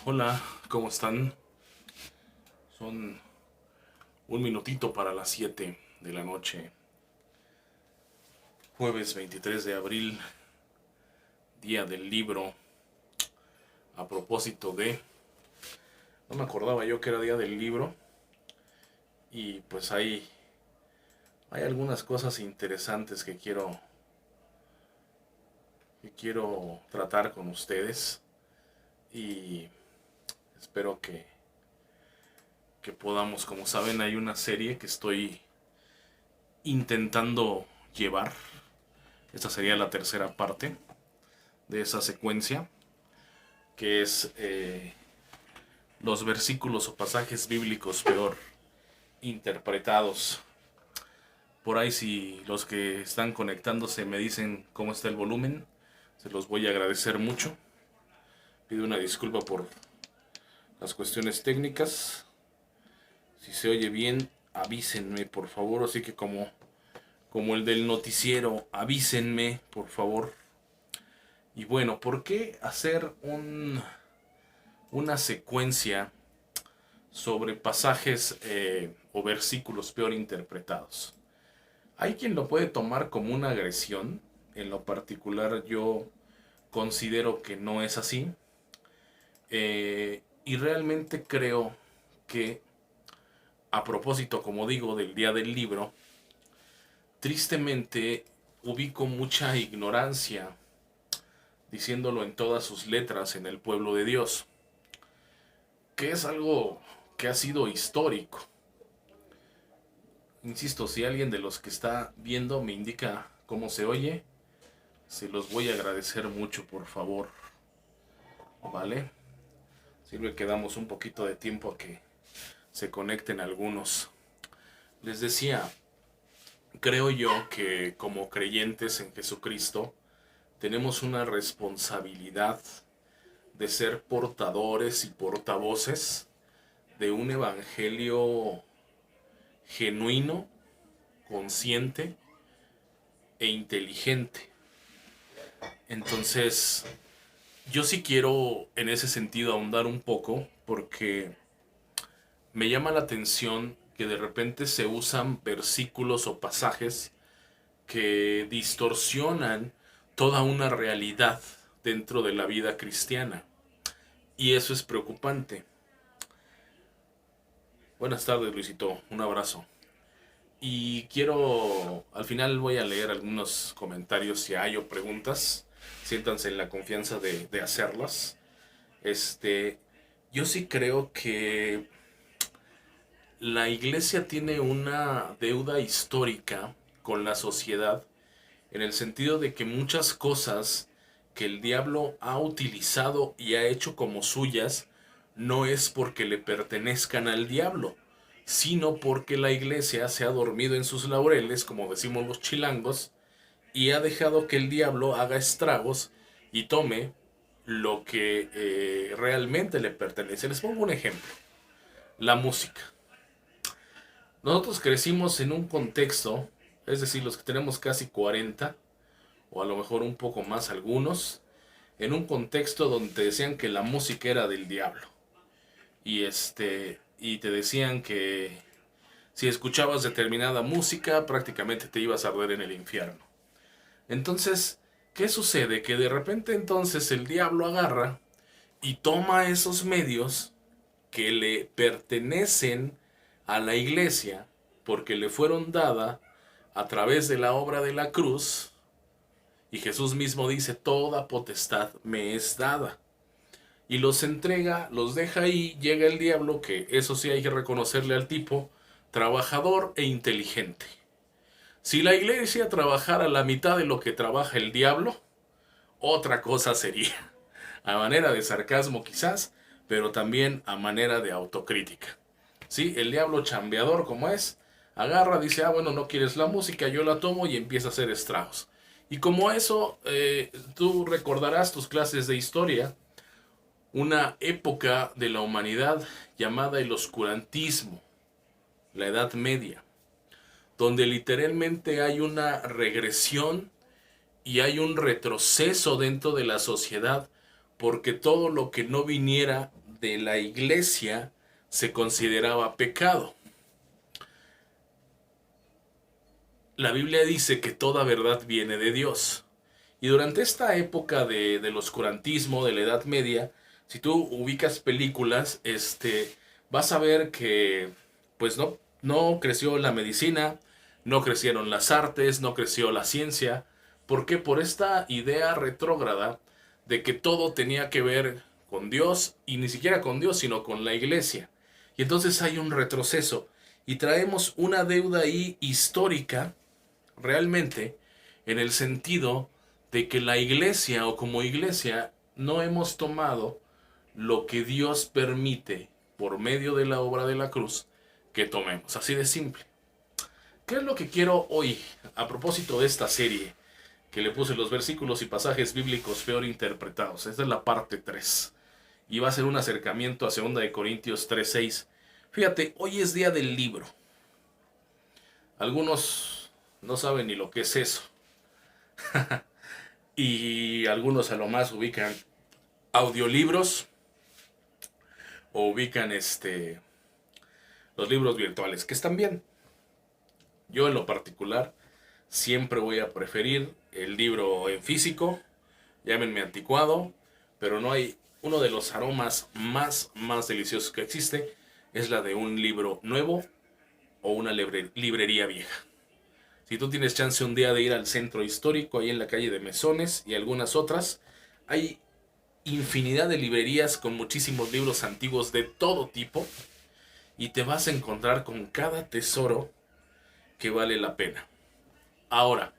Hola, ¿cómo están? Son un minutito para las 7 de la noche, jueves 23 de abril, día del libro. A propósito de, no me acordaba yo que era día del libro y pues hay algunas cosas interesantes que quiero tratar con ustedes y espero que podamos. Como saben, hay una serie que estoy intentando llevar. Esta sería la tercera parte de esa secuencia, que es los versículos o pasajes bíblicos peor interpretados. Por ahí, si los que están conectándose me dicen cómo está el volumen, se los voy a agradecer mucho. Pido una disculpa por las cuestiones técnicas. Si se oye bien, avísenme por favor. Así que como el del noticiero, avísenme por favor. Y bueno, ¿por qué hacer una secuencia sobre pasajes o versículos peor interpretados? Hay quien lo puede tomar como una agresión. En lo particular yo considero que no es así. Y realmente creo que, a propósito, como digo, del día del libro, tristemente ubico mucha ignorancia, diciéndolo en todas sus letras, en el pueblo de Dios, que es algo que ha sido histórico. Insisto, si alguien de los que está viendo me indica cómo se oye, se los voy a agradecer mucho, por favor. ¿Vale? Sirve que damos un poquito de tiempo a que se conecten algunos. Les decía, creo yo que como creyentes en Jesucristo tenemos una responsabilidad de ser portadores y portavoces de un evangelio genuino, consciente e inteligente. Entonces, yo sí quiero en ese sentido ahondar un poco, porque me llama la atención que de repente se usan versículos o pasajes que distorsionan toda una realidad dentro de la vida cristiana. Y eso es preocupante. Buenas tardes, Luisito. Un abrazo. Y al final voy a leer algunos comentarios si hay o preguntas. Siéntanse en la confianza de hacerlas. Yo sí creo que la iglesia tiene una deuda histórica con la sociedad, en el sentido de que muchas cosas que el diablo ha utilizado y ha hecho como suyas no es porque le pertenezcan al diablo, sino porque la iglesia se ha dormido en sus laureles, como decimos los chilangos, y ha dejado que el diablo haga estragos y tome lo que realmente le pertenece. Les pongo un ejemplo: la música. Nosotros crecimos en un contexto, es decir, los que tenemos casi 40, o a lo mejor un poco más algunos, en un contexto donde te decían que la música era del diablo. Y te decían que si escuchabas determinada música, prácticamente te ibas a arder en el infierno. Entonces, ¿qué sucede? Que de repente entonces el diablo agarra y toma esos medios que le pertenecen a la iglesia, porque le fueron dada a través de la obra de la cruz, y Jesús mismo dice: toda potestad me es dada, y los entrega, los deja ahí. Llega el diablo, que eso sí hay que reconocerle al tipo, trabajador e inteligente. Si la iglesia trabajara la mitad de lo que trabaja el diablo, otra cosa sería. A manera de sarcasmo quizás, pero también a manera de autocrítica. ¿Sí? El diablo, chambeador como es, agarra, dice: ah, bueno, no quieres la música, yo la tomo, y empieza a hacer estragos. Y como eso, tú recordarás tus clases de historia, una época de la humanidad llamada el oscurantismo, la Edad Media, donde literalmente hay una regresión y hay un retroceso dentro de la sociedad, porque todo lo que no viniera de la iglesia se consideraba pecado. La Biblia dice que toda verdad viene de Dios. Y durante esta época del oscurantismo, de la Edad Media, si tú ubicas películas, vas a ver que pues no creció la medicina, no crecieron las artes, no creció la ciencia. ¿Por qué? Por esta idea retrógrada de que todo tenía que ver con Dios, y ni siquiera con Dios, sino con la iglesia. Y entonces hay un retroceso y traemos una deuda ahí histórica, realmente, en el sentido de que la iglesia o como iglesia no hemos tomado lo que Dios permite por medio de la obra de la cruz que tomemos. Así de simple. ¿Qué es lo que quiero hoy a propósito de esta serie que le puse los versículos y pasajes bíblicos peor interpretados? Esta es la parte 3 y va a ser un acercamiento a 2 Corintios 3:6. Fíjate, hoy es día del libro. Algunos no saben ni lo que es eso. Y algunos a lo más ubican audiolibros o ubican los libros virtuales, que están bien. Yo en lo particular siempre voy a preferir el libro en físico, llámenme anticuado, pero no hay uno de los aromas más deliciosos que existe, es la de un libro nuevo o una librería vieja. Si tú tienes chance un día de ir al centro histórico, ahí en la calle de Mesones y algunas otras, hay infinidad de librerías con muchísimos libros antiguos de todo tipo y te vas a encontrar con cada tesoro que vale la pena. Ahora,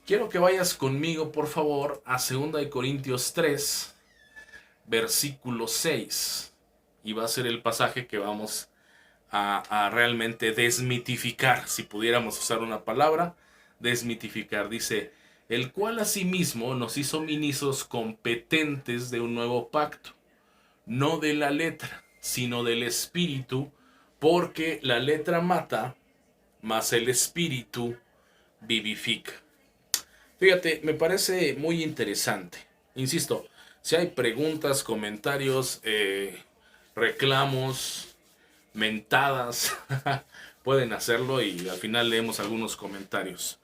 quiero que vayas conmigo, por favor, a 2 Corintios 3, versículo 6. Y va a ser el pasaje que vamos a realmente desmitificar, si pudiéramos usar una palabra, desmitificar. Dice, el cual asimismo nos hizo ministros competentes de un nuevo pacto, no de la letra, sino del espíritu, porque la letra mata, mas el espíritu vivifica. Fíjate, me parece muy interesante. Insisto, si hay preguntas, comentarios, reclamos, mentadas, pueden hacerlo y al final leemos algunos comentarios.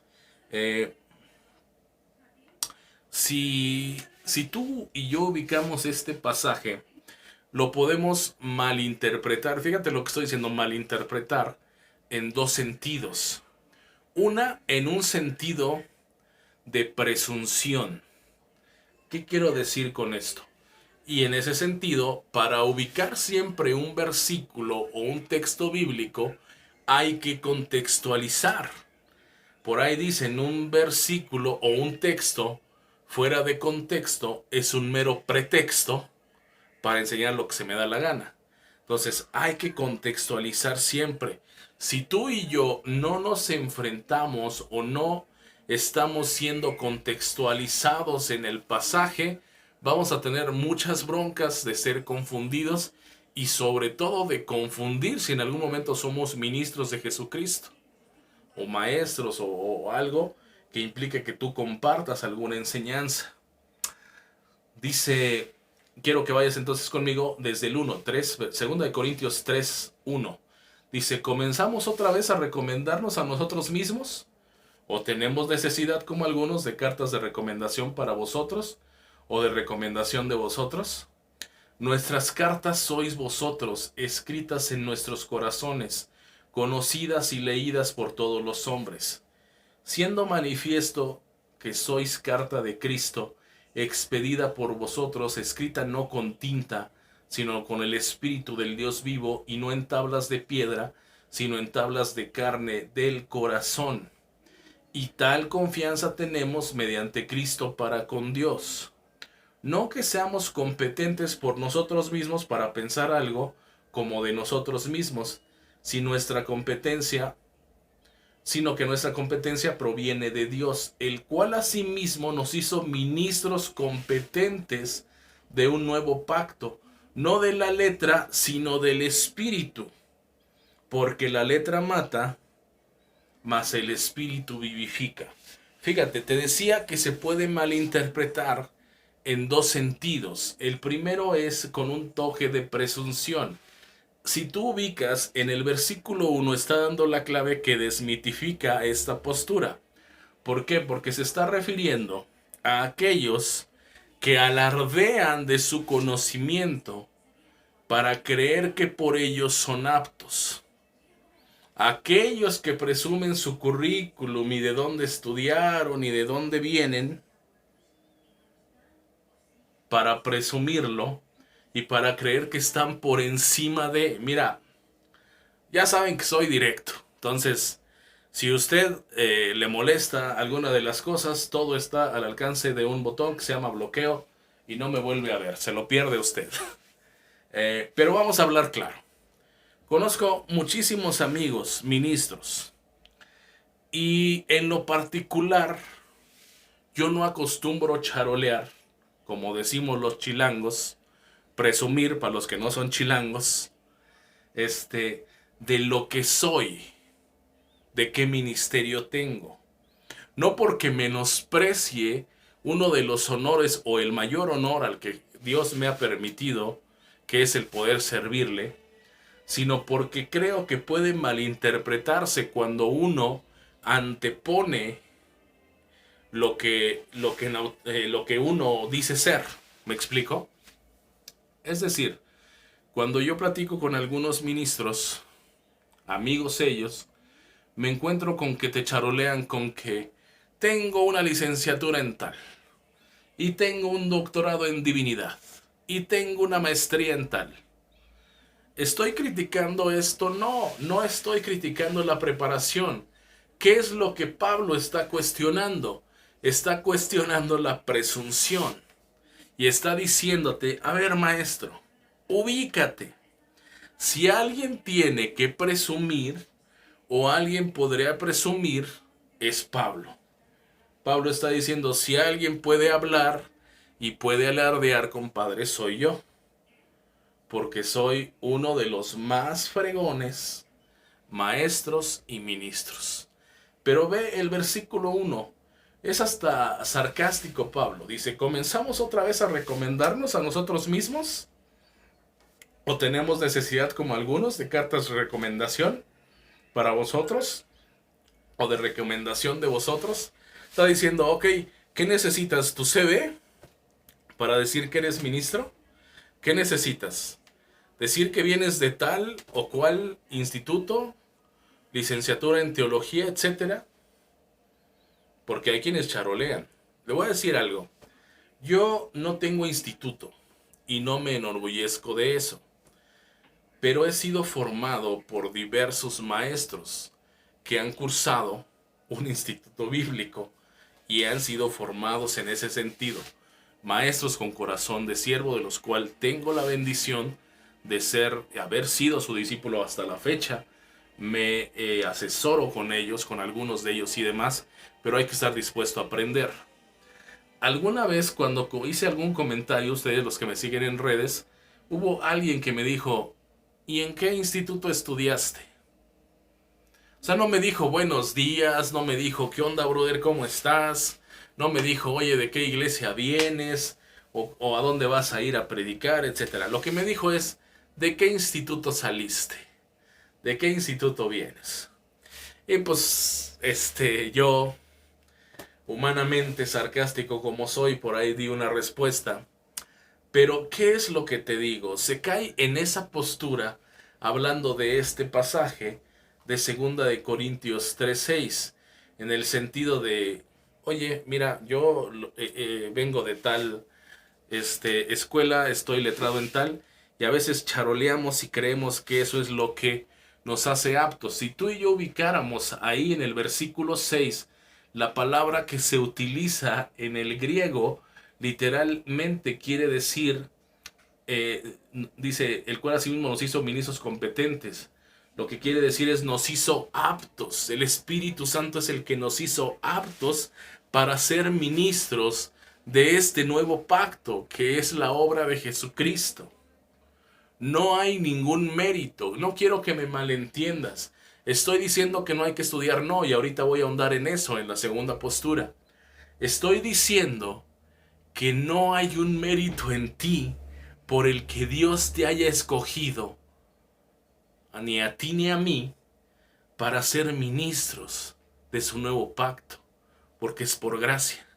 Si tú y yo ubicamos este pasaje, lo podemos malinterpretar. Fíjate lo que estoy diciendo, malinterpretar en dos sentidos. Una, en un sentido de presunción. ¿Qué quiero decir con esto? Y en ese sentido, para ubicar siempre un versículo o un texto bíblico, hay que contextualizar. Por ahí dicen, un versículo o un texto fuera de contexto es un mero pretexto para enseñar lo que se me da la gana. Entonces hay que contextualizar siempre. Si tú y yo no nos enfrentamos o no estamos siendo contextualizados en el pasaje, vamos a tener muchas broncas de ser confundidos y sobre todo de confundir si en algún momento somos ministros de Jesucristo o maestros o algo que implique que tú compartas alguna enseñanza. Dice, quiero que vayas entonces conmigo desde el 1:3, 2 Corintios 3:1. Dice, ¿comenzamos otra vez a recomendarnos a nosotros mismos? ¿O tenemos necesidad, como algunos, de cartas de recomendación para vosotros? ¿O de recomendación de vosotros? Nuestras cartas sois vosotros, escritas en nuestros corazones, conocidas y leídas por todos los hombres, siendo manifiesto que sois carta de Cristo, expedida por vosotros, escrita no con tinta, sino con el Espíritu del Dios vivo, y no en tablas de piedra, sino en tablas de carne del corazón. Y tal confianza tenemos mediante Cristo para con Dios. No que seamos competentes por nosotros mismos para pensar algo como de nosotros mismos, sino que nuestra competencia proviene de Dios, el cual asimismo nos hizo ministros competentes de un nuevo pacto, no de la letra, sino del espíritu, porque la letra mata, mas el espíritu vivifica. Fíjate, te decía que se puede malinterpretar en dos sentidos. El primero es con un toque de presunción. Si tú ubicas, en el versículo 1 está dando la clave que desmitifica esta postura. ¿Por qué? Porque se está refiriendo a aquellos que alardean de su conocimiento para creer que por ellos son aptos. Aquellos que presumen su currículum y de dónde estudiaron y de dónde vienen para presumirlo y para creer que están por encima de... Mira, ya saben que soy directo. Entonces, si usted le molesta alguna de las cosas, todo está al alcance de un botón que se llama bloqueo y no me vuelve a ver. Se lo pierde usted. Pero vamos a hablar claro. Conozco muchísimos amigos ministros y en lo particular yo no acostumbro charolear, como decimos los chilangos, presumir para los que no son chilangos, de lo que soy, de qué ministerio tengo. No porque menosprecie uno de los honores o el mayor honor al que Dios me ha permitido, que es el poder servirle, sino porque creo que puede malinterpretarse cuando uno antepone lo que uno dice ser. ¿Me explico? Es decir, cuando yo platico con algunos ministros, amigos ellos, me encuentro con que te charolean con que tengo una licenciatura en tal, y tengo un doctorado en divinidad, y tengo una maestría en tal. ¿Estoy criticando esto? No, no estoy criticando la preparación. ¿Qué es lo que Pablo está cuestionando? Está cuestionando la presunción. Y está diciéndote, a ver maestro, ubícate. Si alguien tiene que presumir, o alguien podría presumir, es Pablo. Pablo está diciendo, si alguien puede hablar y puede alardear, compadre, soy yo. Porque soy uno de los más fregones maestros y ministros. Pero ve el versículo 1. Es hasta sarcástico Pablo. Dice, ¿comenzamos otra vez a recomendarnos a nosotros mismos? ¿O tenemos necesidad, como algunos, de cartas de recomendación para vosotros? ¿O de recomendación de vosotros? Está diciendo, ok, ¿qué necesitas? ¿Tu CV para decir que eres ministro? ¿Qué necesitas? ¿Decir que vienes de tal o cual instituto, licenciatura en teología, etcétera? Porque hay quienes charolean. Le voy a decir algo. Yo no tengo instituto y no me enorgullezco de eso. Pero he sido formado por diversos maestros que han cursado un instituto bíblico y han sido formados en ese sentido. Maestros con corazón de siervo, de los cuales tengo la bendición de haber sido su discípulo hasta la fecha. Me asesoro con ellos, con algunos de ellos y demás, pero hay que estar dispuesto a aprender. Alguna vez cuando hice algún comentario, ustedes los que me siguen en redes, hubo alguien que me dijo, ¿y en qué instituto estudiaste? O sea, no me dijo buenos días, no me dijo ¿qué onda, brother? ¿Cómo estás? No me dijo, oye, ¿de qué iglesia vienes? O a dónde vas a ir a predicar, etcétera. Lo que me dijo es, ¿de qué instituto saliste? ¿De qué instituto vienes? Y pues, yo, humanamente sarcástico como soy, por ahí di una respuesta. Pero, ¿qué es lo que te digo? Se cae en esa postura, hablando de este pasaje de 2 Corintios 3:6, en el sentido de, oye, mira, yo vengo de tal escuela, estoy letrado en tal, y a veces charoleamos y creemos que eso es lo que nos hace aptos. Si tú y yo ubicáramos ahí en el versículo 6 la palabra que se utiliza en el griego, literalmente quiere decir, dice, el cual asimismo nos hizo ministros competentes. Lo que quiere decir es nos hizo aptos. El Espíritu Santo es el que nos hizo aptos para ser ministros de este nuevo pacto, que es la obra de Jesucristo. No hay ningún mérito. No quiero que me malentiendas. Estoy diciendo que no hay que estudiar, no, y ahorita voy a ahondar en eso, en la segunda postura. Estoy diciendo que no hay un mérito en ti por el que Dios te haya escogido, ni a ti ni a mí, para ser ministros de su nuevo pacto, porque es por gracia.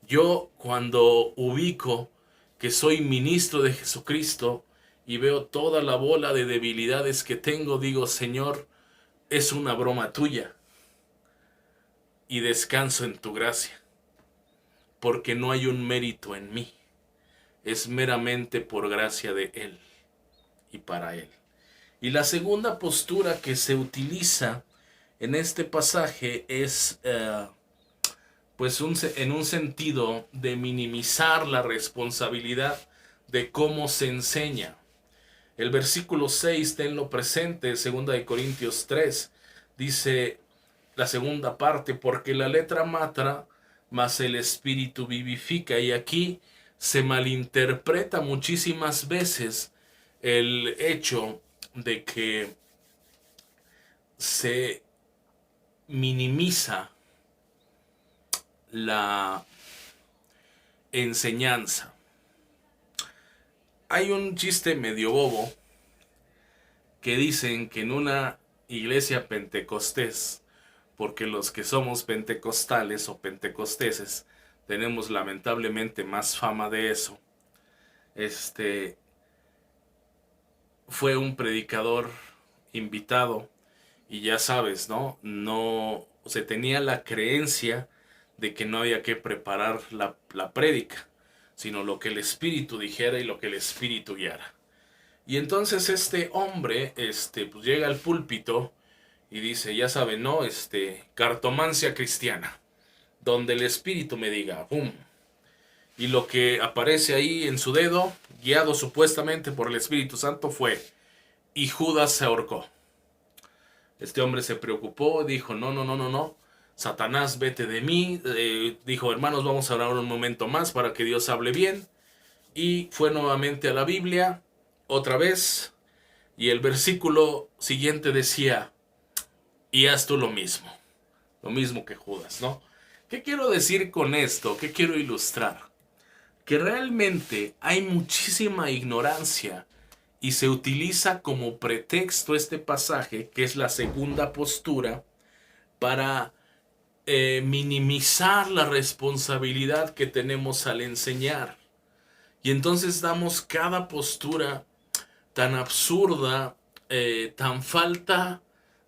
Yo, cuando ubico que soy ministro de Jesucristo y veo toda la bola de debilidades que tengo, digo: Señor, es una broma tuya, y descanso en tu gracia, porque no hay un mérito en mí, es meramente por gracia de Él y para Él. Y la segunda postura que se utiliza en este pasaje es pues en un sentido de minimizar la responsabilidad de cómo se enseña. El versículo 6, tenlo presente, 2 Corintios 3, dice la segunda parte: porque la letra mata, mas el espíritu vivifica. Y aquí se malinterpreta muchísimas veces el hecho de que se minimiza la enseñanza. Hay un chiste medio bobo que dicen que en una iglesia pentecostés, porque los que somos pentecostales o pentecosteses tenemos lamentablemente más fama de eso, fue un predicador invitado y ya sabes, no se tenía la creencia de que no había que preparar la prédica, sino lo que el Espíritu dijera y lo que el Espíritu guiara. Y entonces este hombre pues llega al púlpito y dice: ya saben, ¿no? Cartomancia cristiana, donde el Espíritu me diga, ¡pum! Y lo que aparece ahí en su dedo, guiado supuestamente por el Espíritu Santo, fue: y Judas se ahorcó. Este hombre se preocupó, dijo: no, Satanás, vete de mí. Dijo: hermanos, vamos a orar un momento más para que Dios hable bien. Y fue nuevamente a la Biblia, otra vez, y el versículo siguiente decía: y haz tú lo mismo que Judas, ¿no? ¿Qué quiero decir con esto? ¿Qué quiero ilustrar? Que realmente hay muchísima ignorancia y se utiliza como pretexto este pasaje, que es la segunda postura, para minimizar la responsabilidad que tenemos al enseñar. Y entonces damos cada postura tan absurda, tan falta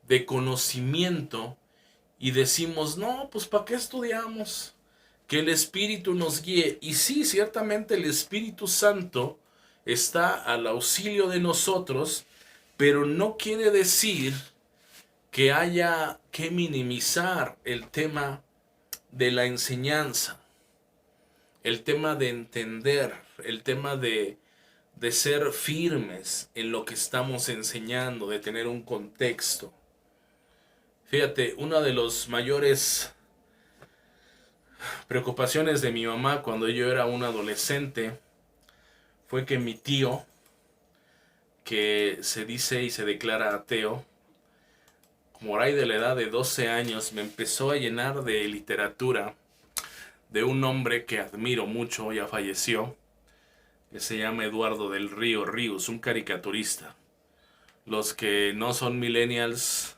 de conocimiento, y decimos: no, pues ¿para qué estudiamos? Que el Espíritu nos guíe. Y sí, ciertamente el Espíritu Santo está al auxilio de nosotros, pero no quiere decir que haya que minimizar el tema de la enseñanza, el tema de entender, el tema de ser firmes en lo que estamos enseñando, de tener un contexto. Fíjate, una de las mayores preocupaciones de mi mamá cuando yo era un adolescente fue que mi tío, que se dice y se declara ateo, por ahí de la edad de 12 años, me empezó a llenar de literatura de un hombre que admiro mucho, ya falleció, que se llama Eduardo del Río Ríos, un caricaturista. Los que no son millennials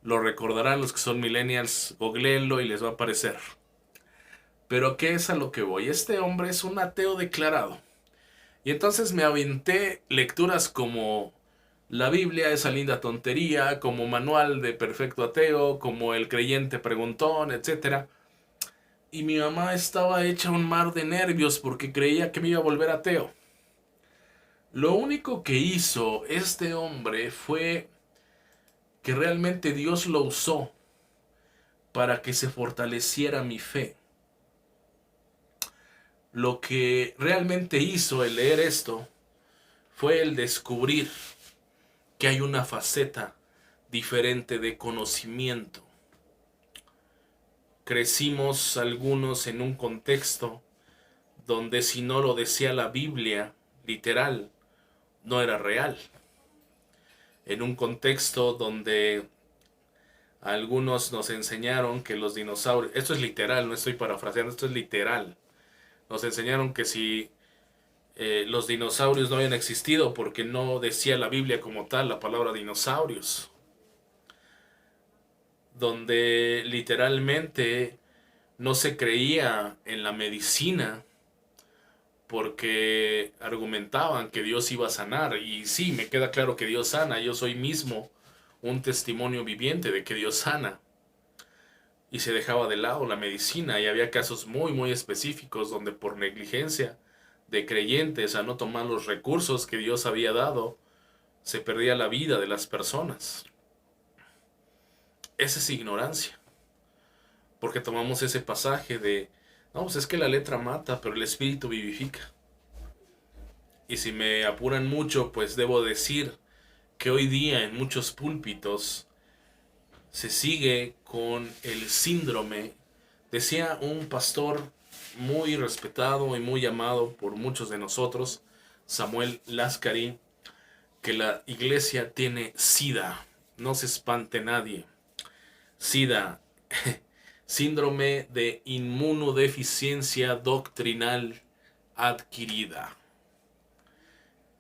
lo recordarán, los que son millennials, googleenlo y les va a aparecer. Pero ¿qué es a lo que voy? Este hombre es un ateo declarado. Y entonces me aventé lecturas como la Biblia, esa linda tontería, como Manual de Perfecto Ateo, como El Creyente Preguntón, etc. Y mi mamá estaba hecha un mar de nervios porque creía que me iba a volver ateo. Lo único que hizo este hombre fue que realmente Dios lo usó para que se fortaleciera mi fe. Lo que realmente hizo el leer esto fue el descubrir que hay una faceta diferente de conocimiento. Crecimos algunos en un contexto donde si no lo decía la Biblia, literal, no era real. En un contexto donde algunos nos enseñaron que los dinosaurios, esto es literal, no estoy parafraseando, esto es literal. Nos enseñaron que si los dinosaurios no habían existido, porque no decía la Biblia como tal la palabra dinosaurios, donde literalmente no se creía en la medicina porque argumentaban que Dios iba a sanar. Y sí, me queda claro que Dios sana. Yo soy mismo un testimonio viviente de que Dios sana. Y se dejaba de lado la medicina, y había casos muy muy específicos donde por negligencia de creyentes a no tomar los recursos que Dios había dado, se perdía la vida de las personas. Esa es ignorancia, porque tomamos ese pasaje de, no, pues es que la letra mata, pero el espíritu vivifica. Y si me apuran mucho, pues debo decir que hoy día en muchos púlpitos se sigue con el síndrome. Decía un pastor muy respetado y muy amado por muchos de nosotros, Samuel Lascari, que la iglesia tiene SIDA. No se espante nadie. SIDA, síndrome de inmunodeficiencia doctrinal adquirida.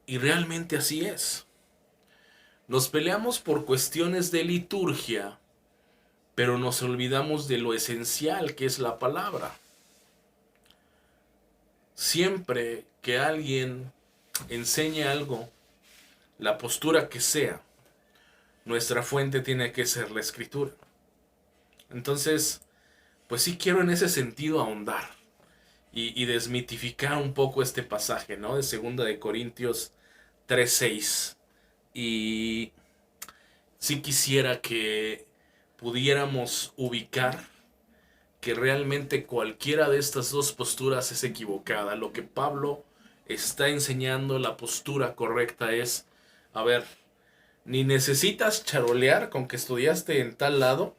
Y realmente así es. Nos peleamos por cuestiones de liturgia, pero nos olvidamos de lo esencial que es la palabra. Siempre que alguien enseñe algo, la postura que sea, nuestra fuente tiene que ser la escritura. Entonces, pues sí quiero en ese sentido ahondar y desmitificar un poco este pasaje, ¿no? De 2 de Corintios 3:6. Y sí quisiera que pudiéramos ubicar que realmente cualquiera de estas dos posturas es equivocada. Lo que Pablo está enseñando, la postura correcta es, a ver, ni necesitas charolear con que estudiaste en tal lado,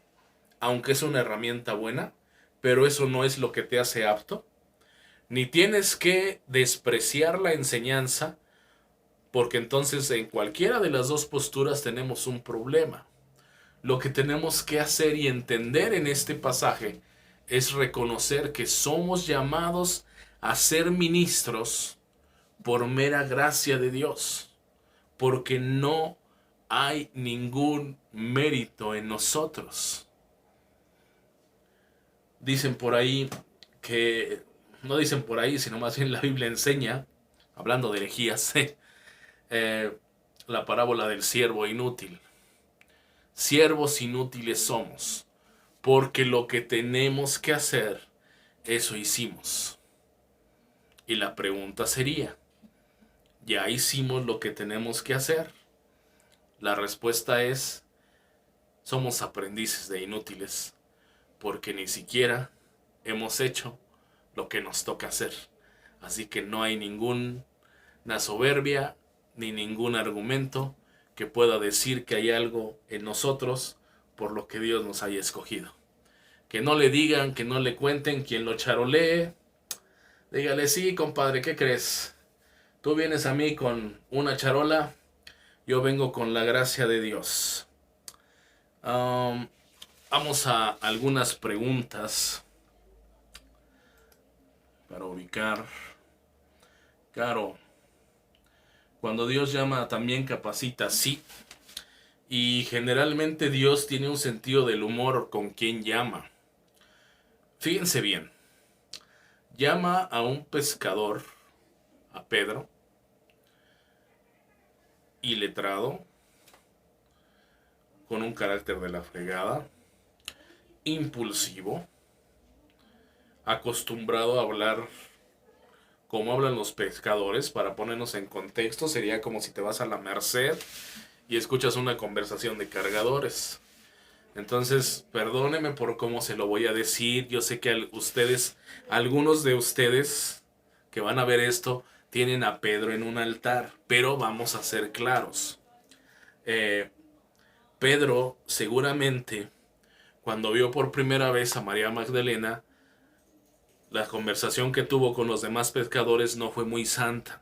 aunque es una herramienta buena, pero eso no es lo que te hace apto. Ni tienes que despreciar la enseñanza, porque entonces en cualquiera de las dos posturas tenemos un problema. Lo que tenemos que hacer y entender en este pasaje es reconocer que somos llamados a ser ministros por mera gracia de Dios, porque no hay ningún mérito en nosotros. Dicen por ahí que, no dicen por ahí, sino más bien la Biblia enseña, hablando de herejías, la parábola del siervo inútil. Siervos inútiles somos, porque lo que tenemos que hacer, eso hicimos. Y la pregunta sería, ¿ya hicimos lo que tenemos que hacer? La respuesta es, somos aprendices de inútiles, porque ni siquiera hemos hecho lo que nos toca hacer. Así que no hay ninguna soberbia ni ningún argumento que pueda decir que hay algo en nosotros por lo que Dios nos haya escogido. Que no le digan, que no le cuenten, quien lo charolee, dígale, sí, compadre, ¿qué crees? Tú vienes a mí con una charola, yo vengo con la gracia de Dios. Vamos a algunas preguntas para ubicar. Claro, cuando Dios llama también capacita, sí. Y generalmente Dios tiene un sentido del humor con quien llama. Fíjense bien, llama a un pescador, a Pedro, iletrado, con un carácter de la fregada, impulsivo, acostumbrado a hablar como hablan los pescadores. Para ponernos en contexto, sería como si te vas a la Merced y escuchas una conversación de cargadores. Entonces, perdóneme por cómo se lo voy a decir. Yo sé que ustedes, algunos de ustedes que van a ver esto, tienen a Pedro en un altar, pero vamos a ser claros. Pedro seguramente, cuando vio por primera vez a María Magdalena, la conversación que tuvo con los demás pescadores no fue muy santa,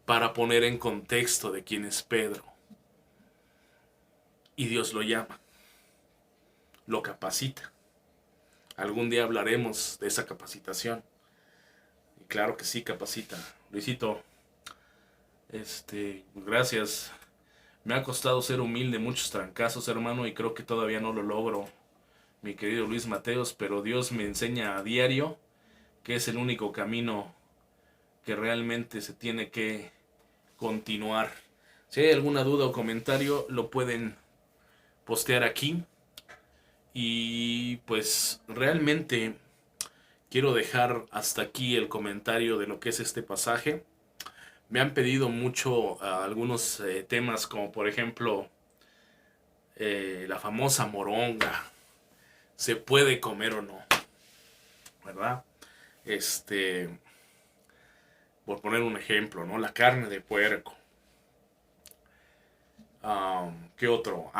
para poner en contexto de quién es Pedro. Y Dios lo llama, lo capacita. Algún día hablaremos de esa capacitación. claro que sí, capacita. Luisito, gracias. Me ha costado ser humilde muchos trancazos, hermano, y creo que todavía no lo logro, mi querido Luis Mateos, pero Dios me enseña a diario que es el único camino que realmente se tiene que continuar. Si hay alguna duda o comentario, lo pueden postear aquí. Y pues realmente quiero dejar hasta aquí el comentario de lo que es este pasaje. Me han pedido mucho algunos temas como por ejemplo la famosa moronga. ¿Se puede comer o no? ¿Verdad? Este, por poner un ejemplo, ¿no? La carne de puerco. ¿Qué otro?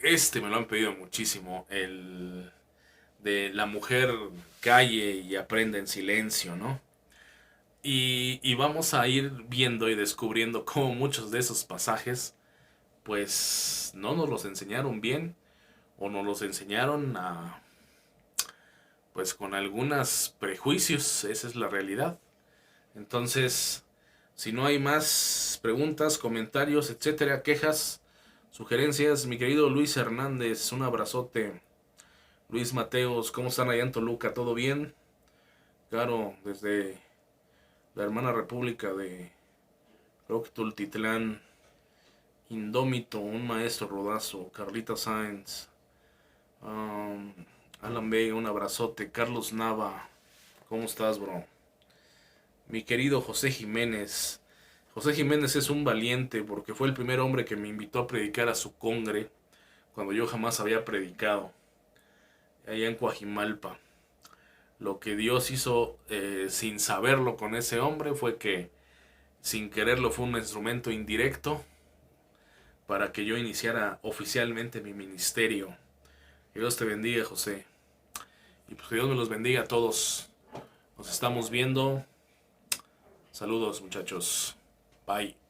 Este me lo han pedido muchísimo. El de la mujer calle y aprende en silencio, ¿no? Y vamos a ir viendo y descubriendo cómo muchos de esos pasajes, pues no nos los enseñaron bien o nos los enseñaron pues con algunos prejuicios, esa es la realidad. Entonces, si no hay más preguntas, comentarios, etcétera, quejas, sugerencias, mi querido Luis Hernández, un abrazote. Luis Mateos, ¿cómo están allá en Toluca? ¿Todo bien? Claro, desde la hermana república de, creo que Tultitlán, Indómito, un maestro rodazo, Carlita Sáenz, um, Alan Vega, un abrazote, Carlos Nava, ¿cómo estás, bro? Mi querido José Jiménez. José Jiménez es un valiente porque fue el primer hombre que me invitó a predicar a su congre cuando yo jamás había predicado, allá en Coajimalpa. Lo que Dios hizo sin saberlo con ese hombre fue que sin quererlo fue un instrumento indirecto para que yo iniciara oficialmente mi ministerio. Que Dios te bendiga, José. Y pues que Dios me los bendiga a todos. Nos estamos viendo. Saludos, muchachos. Bye.